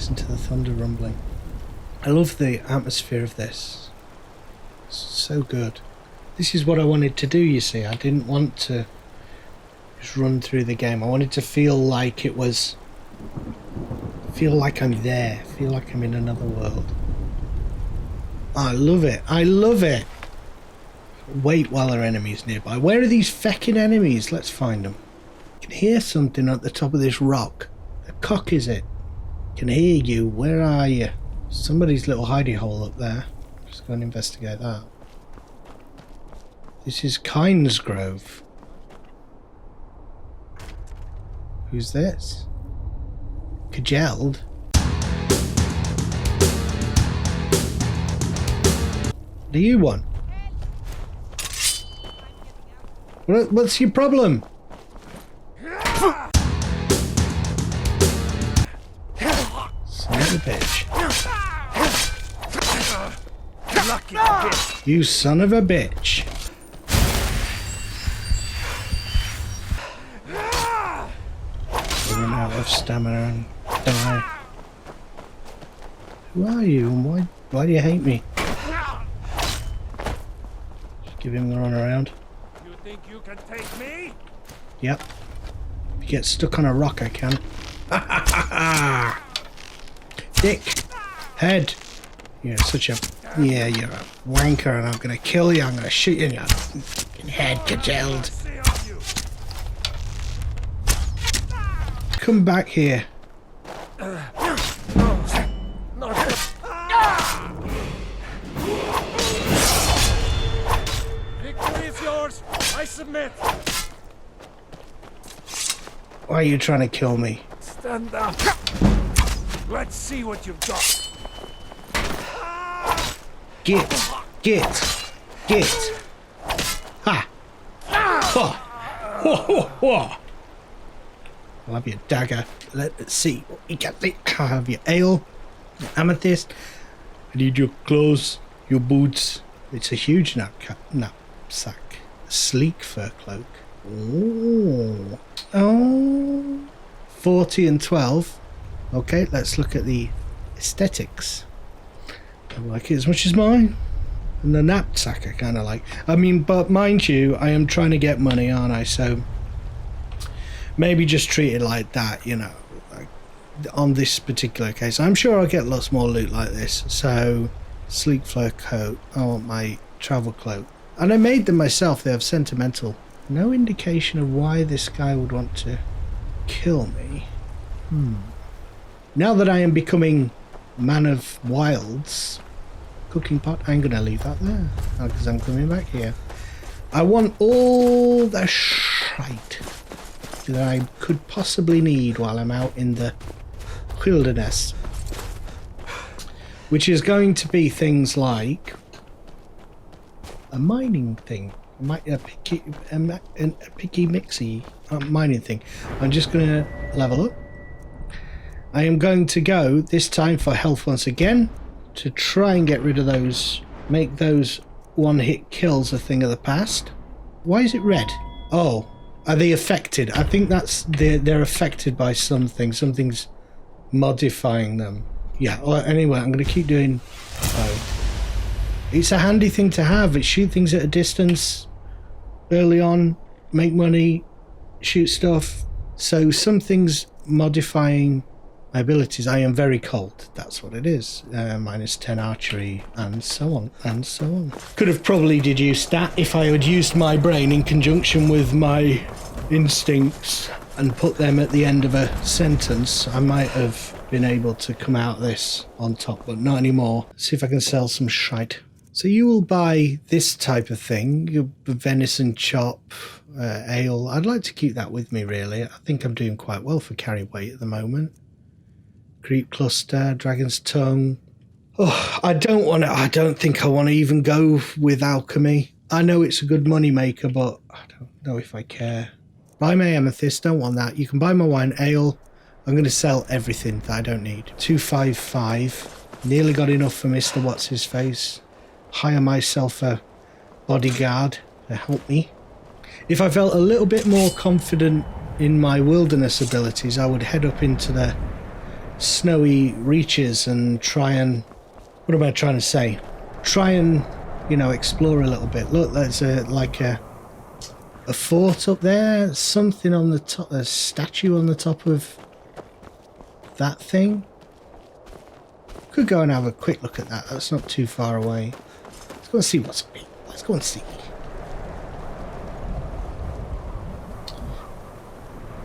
listen to the thunder rumbling. I love the atmosphere of this. It's so good. This is what I wanted to do, you see. I didn't want to just run through the game. I wanted to feel like it was... feel like I'm there. Feel like I'm in another world. I love it. I love it. Wait while there are enemies nearby. Where are these feckin' enemies? Let's find them. I can hear something at the top of this rock. The cock is it? I can hear you. Where are you? Somebody's little hidey hole up there. Let's go and investigate that. This is Kynes Grove. Who's this? Kjeld? What do you want? What's your problem? Son of a bitch. You son of a bitch. Run out of stamina and die. Who are you and why do you hate me? Just give him the run around. You think you can take me? Yep. If you get stuck on a rock, I can. Dick. Head. You're such a... Yeah, you're a wanker and I'm gonna kill you. I'm gonna shoot you in your head, Kjeld. Come back here. Victory is yours. I submit. Why are you trying to kill me? Stand up. Let's see what you've got. Get. Ha. Ho. I'll have your dagger. Let's see what you got. I'll have your ale, your amethyst. I need your clothes, your boots. It's a huge knapsack. A sleek fur cloak. Oh. 40 and 12. Okay, let's look at the aesthetics. I like it as much as mine. And the knapsack I kind of like. I mean, but mind you, I am trying to get money, aren't I? So maybe just treat it like that, you know, like on this particular case. I'm sure I'll get lots more loot like this. So, sleek fur coat. I want my travel cloak. And I made them myself. They have sentimental. No indication of why this guy would want to kill me. Now that I am becoming man of wilds, cooking pot, I'm going to leave that there. Because I'm coming back here. I want all the shite that I could possibly need while I'm out in the wilderness, which is going to be things like a mining thing, a picky mixy mining thing. I'm just going to level up. I am going to go this time for health once again to try and get rid of those, make those one-hit kills a thing of the past. Why is it red? Oh. Are they affected? I think that's they're affected by something. Something's modifying them. Yeah. Well, anyway, I'm going to keep doing. It's a handy thing to have. It shoot things at a distance early on, make money, shoot stuff. So something's modifying my abilities. I am very cold. That's what it is. -10 archery and so on and so on. Could have probably deduced that if I had used my brain in conjunction with my instincts and put them at the end of a sentence. I might have been able to come out this on top, but not anymore. Let's see if I can sell some shite. So you will buy this type of thing, your venison chop, ale. I'd like to keep that with me, really. I think I'm doing quite well for carry weight at the moment. Creep cluster, dragon's tongue. Oh, I don't think I want to even go with alchemy. I know it's a good money maker, but I don't know if I care. Buy my amethyst, don't want that. You can buy my wine, ale. I'm going to sell everything that I don't need. 255. Nearly got enough for Mr. What's-His-Face. Hire myself a bodyguard to help me. If I felt a little bit more confident in my wilderness abilities, I would head up into the snowy reaches and try and... What am I trying to say? Try and, you know, explore a little bit. Look, there's like a fort up there. Something on the top, a statue on the top of that thing. Could go and have a quick look at that. That's not too far away. Let's go and see what's up. Let's go and see.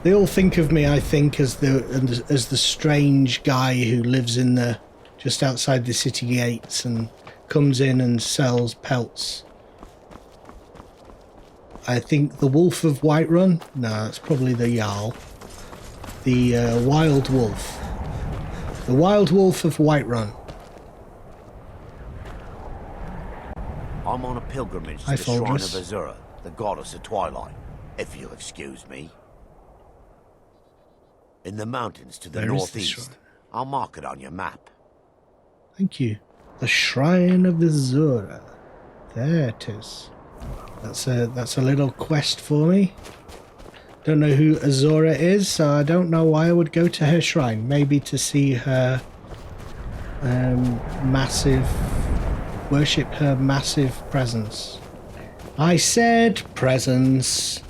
They all think of me, I think, as the strange guy who lives in the just outside the city gates and comes in and sells pelts. I think the Wolf of Whiterun. No, that's probably the Jarl. The Wild Wolf. The Wild Wolf of Whiterun. I'm on a pilgrimage to the Shrine of Azura, the goddess of twilight, if you'll excuse me. In the mountains to the northeast. I'll mark it on your map. Thank you. The Shrine of Azura. There it is. That's a little quest for me. Don't know who Azura is, so I don't know why I would go to her shrine. Maybe to see her worship her massive presence. I said presence,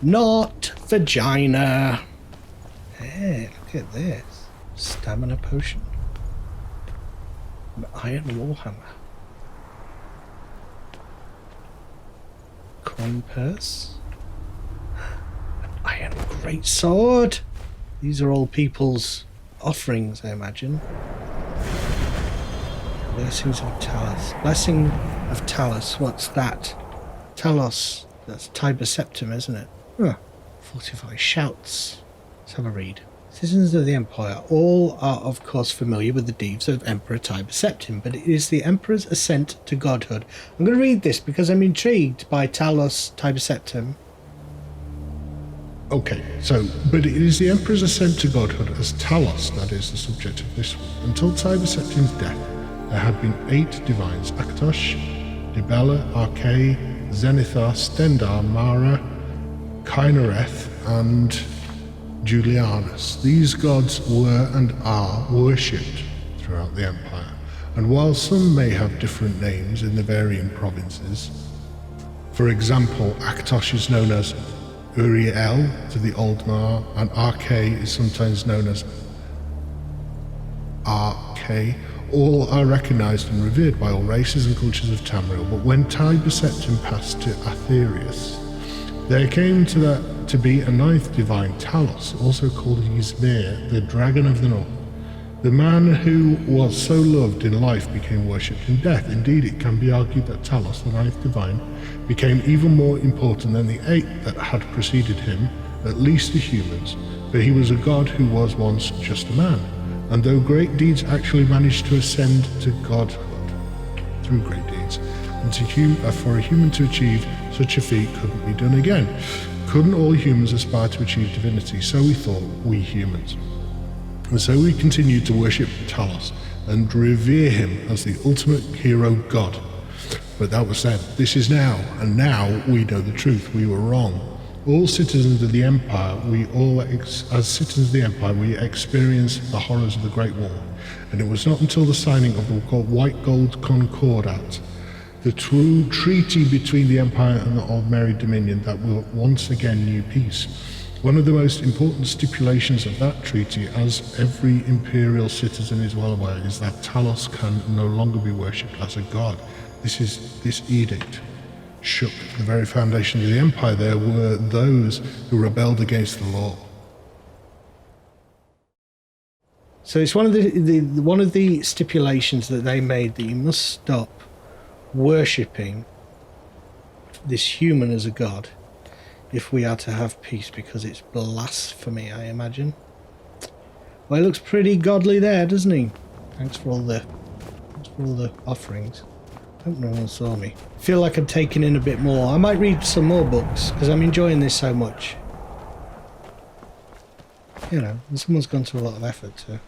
not vagina. Hey, look at this. Stamina potion. An iron warhammer. Coin purse. An iron greatsword. These are all people's offerings, I imagine. Blessings of Talos. Blessing of Talos. What's that? Talos. That's Tiber Septim, isn't it? Huh. Fortify shouts. Let's have a read. Citizens of the Empire all are of course familiar with the deeds of Emperor Tiber Septim, but it is the Emperor's ascent to godhood. I'm going to read this because I'm intrigued by Talos Tiber Septim. Okay, so, but it is the Emperor's ascent to godhood as Talos that is the subject of this one. Until Tiber Septim's death, there had been 8 divines: Akatosh, Dibella, Arkay, Zenithar, Stendar, Mara, Kynareth, and Julianus. These gods were and are worshipped throughout the Empire, and while some may have different names in the varying provinces, for example, Akatosh is known as Uriel to the Oldmar, and Arkay is sometimes known as Arkay. All are recognised and revered by all races and cultures of Tamriel, but when Tiber Septim passed to Aetherius, there came to be a 9th divine, Talos, also called Ysmir, the Dragon of the North. The man who was so loved in life became worshipped in death. Indeed, it can be argued that Talos, the 9th divine, became even more important than the 8 that had preceded him, at least to humans, for he was a god who was once just a man, and though great deeds actually managed to ascend to godhood through great deeds, and for a human to achieve such a feat couldn't be done again. Couldn't all humans aspire to achieve divinity? So we thought, we humans. And so we continued to worship Talos and revere him as the ultimate hero god. But that was then. This is now, and now we know the truth. We were wrong. All citizens of the Empire, as citizens of the Empire, we experienced the horrors of the Great War. And it was not until the signing of the White Gold Concordat, the true treaty between the Empire and the Aldmeri Dominion, that we once again knew peace. One of the most important stipulations of that treaty, as every Imperial citizen is well aware, is that Talos can no longer be worshipped as a god. This edict shook the very foundation of the Empire. There were those who rebelled against the law. So it's one of the stipulations that they made, that you must stop worshipping this human as a god if we are to have peace, because it's blasphemy, I imagine. Well, he looks pretty godly there, doesn't he? Thanks for all the offerings. Hope no one saw me. Feel like I'm taking in a bit more. I might read some more books because I'm enjoying this so much. You know, and someone's gone to a lot of effort to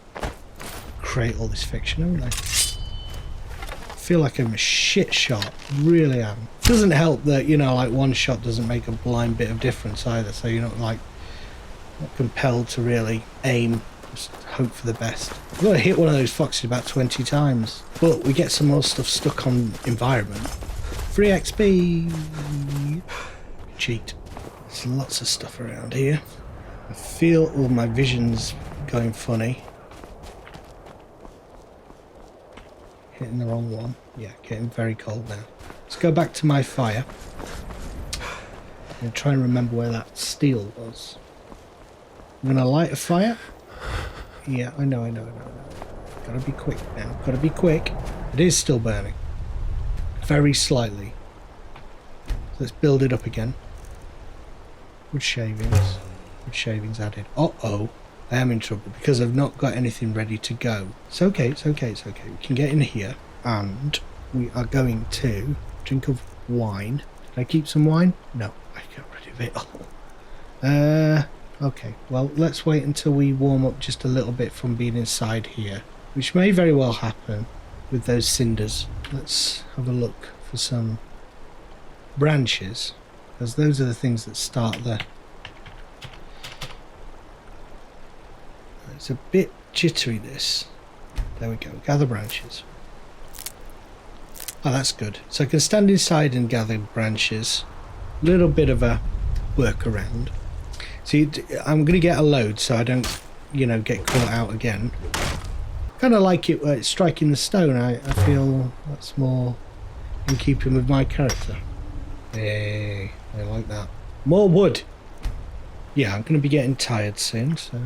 create all this fiction, haven't they? I feel like I'm a shit shot, really am. Doesn't help that, you know, like one shot doesn't make a blind bit of difference either, so you're not compelled to really aim Just hope for the best. I've got to hit one of those foxes about 20 times. But we get some more stuff stuck on environment. Free XP! Cheat. There's lots of stuff around here. I feel all my vision's going funny. Hitting the wrong one. Yeah, getting very cold now. Let's go back to my fire. And try and remember where that steel was. I'm gonna light a fire. Yeah, I know. Gotta be quick now. Gotta be quick. It is still burning. Very slightly. Let's build it up again. Wood shavings. Wood shavings added. Uh-oh. I am in trouble because I've not got anything ready to go. It's okay. We can get in here and we are going to drink of wine. Did I keep some wine? No, I got rid of it all. Okay, well, let's wait until we warm up just a little bit from being inside here, which may very well happen with those cinders. Let's have a look for some branches, because those are the things that start the... It's a bit jittery, this. There we go, gather branches. Oh, that's good. So I can stand inside and gather branches. A little bit of a workaround. See, I'm going to get a load so I don't, you know, get caught out again. Kind of like it where it's striking the stone. I feel that's more in keeping with my character. Hey, I like that. More wood. Yeah, I'm going to be getting tired soon, so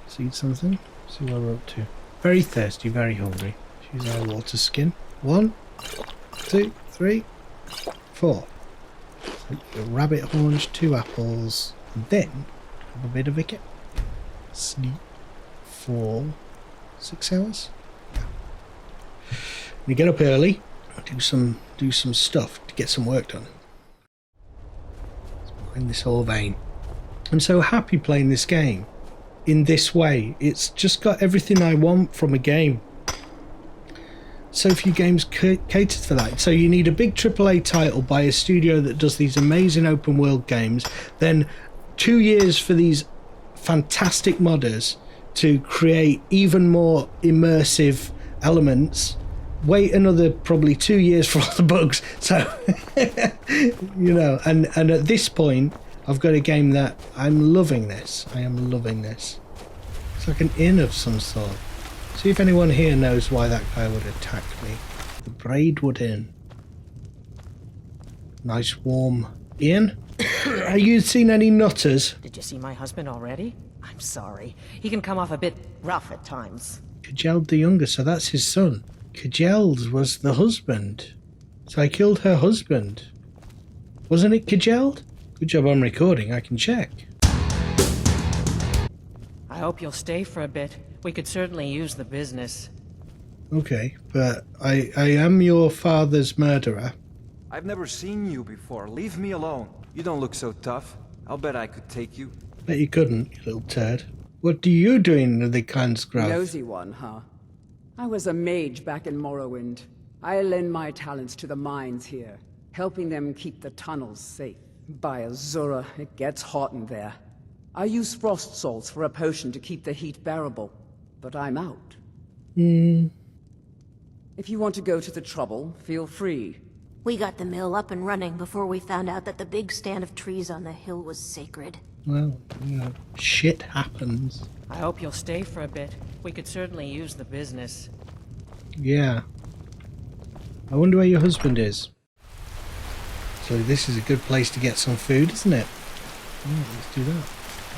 let's eat something. See what we're up to. Very thirsty, very hungry. Choose our water skin. 1, 2, 3, 4. So, rabbit horns, 2 apples, and then have a bit of a sleep for 6 hours. Yeah. We get up early, do some stuff to get some work done. Let's mine this whole vein. I'm so happy playing this game in this way. It's just got everything I want from a game. So few games catered for that. So you need a big AAA title by a studio that does these amazing open world games, then 2 years for these fantastic modders to create even more immersive elements, wait another probably 2 years for all the bugs. So you know, and at this point I've got a game that I'm loving this. I am loving this. It's like an inn of some sort. See if anyone here knows why that guy would attack me. The Braidwood Inn. Nice warm inn. Have you seen any nutters? Did you see my husband already? I'm sorry. He can come off a bit rough at times. Kjeld the Younger, so that's his son. Kjeld was the husband. So I killed her husband. Wasn't it Kjeld? Good job I'm recording, I can check. I hope you'll stay for a bit. We could certainly use the business. Okay, but I am your father's murderer. I've never seen you before. Leave me alone. You don't look so tough. I'll bet I could take you. Bet you couldn't, you little turd. What do you do in the Clansgrove? Nosy one, huh? I was a mage back in Morrowind. I lend my talents to the mines here, helping them keep the tunnels safe. By Azura, it gets hot in there. I use frost salts for a potion to keep the heat bearable, but I'm out. If you want to go to the trouble, feel free. We got the mill up and running before we found out that the big stand of trees on the hill was sacred. Well, you know, shit happens. I hope you'll stay for a bit. We could certainly use the business. Yeah. I wonder where your husband is. So this is a good place to get some food, isn't it? Yeah, let's do that.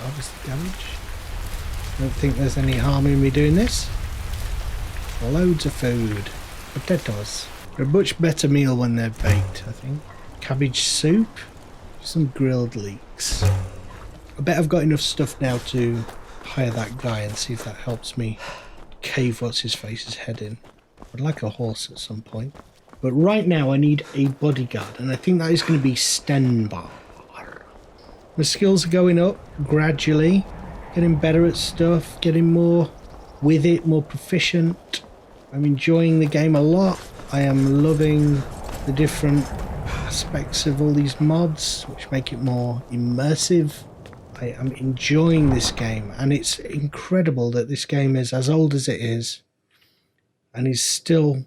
Harvest the cabbage. Don't think there's any harm in me doing this. Loads of food. Potatoes. They're a much better meal when they're baked, I think. Cabbage soup. Some grilled leeks. I bet I've got enough stuff now to hire that guy and see if that helps me cave what's-his-face's head in. I'd like a horse at some point. But right now I need a bodyguard, and I think that is going to be Stenbar. My skills are going up gradually. Getting better at stuff, getting more with it, more proficient. I'm enjoying the game a lot. I am loving the different aspects of all these mods, which make it more immersive. I am enjoying this game, and it's incredible that this game is as old as it is and is still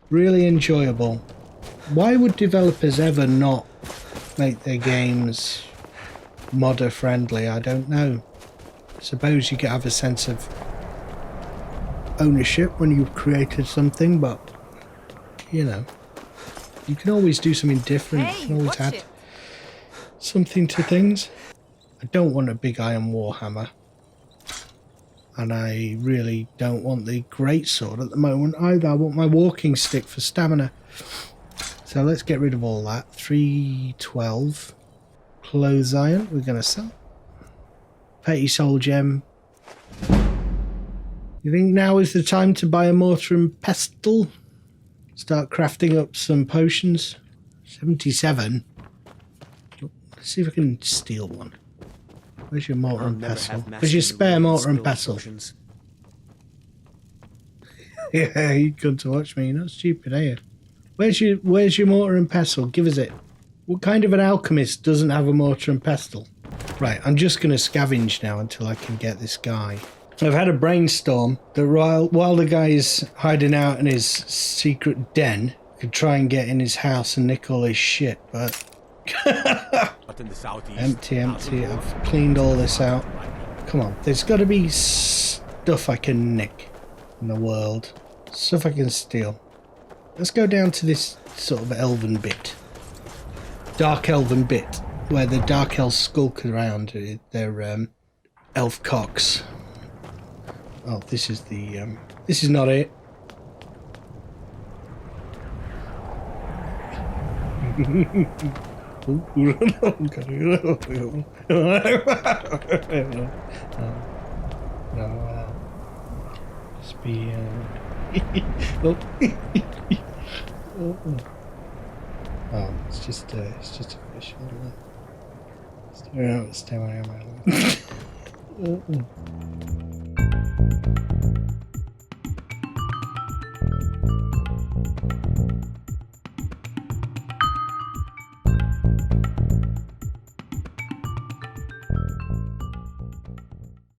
really enjoyable. Why would developers ever not make their games modder friendly? I don't know. I suppose you could have a sense of ownership when you've created something, but you know, you can always do something different. You can always add something to things. I don't want a big iron warhammer, and I really don't want the greatsword at the moment either. I want my walking stick for stamina. So let's get rid of all that. 312 clothes iron we're going to sell. Petty soul gem. You think now is the time to buy a mortar and pestle? Start crafting up some potions. 77. Let's see if I can steal one. Where's your mortar and pestle? Where's your spare mortar and pestle? Yeah, you come to watch me. You're not stupid, are you? Where's your mortar and pestle? Give us it. What kind of an alchemist doesn't have a mortar and pestle? Right, I'm just going to scavenge now until I can get this guy. I've had a brainstorm that while the guy is hiding out in his secret den, I could try and get in his house and nick all his shit, but... Empty. I've cleaned all this out. Come on, there's got to be stuff I can nick in the world. Stuff I can steal. Let's go down to this sort of elven bit. Dark elven bit. Where the dark elves skulk around. They're elf cocks. Oh, this is the... this is not it. Just be... oh, it's just a fish. Stay where I am.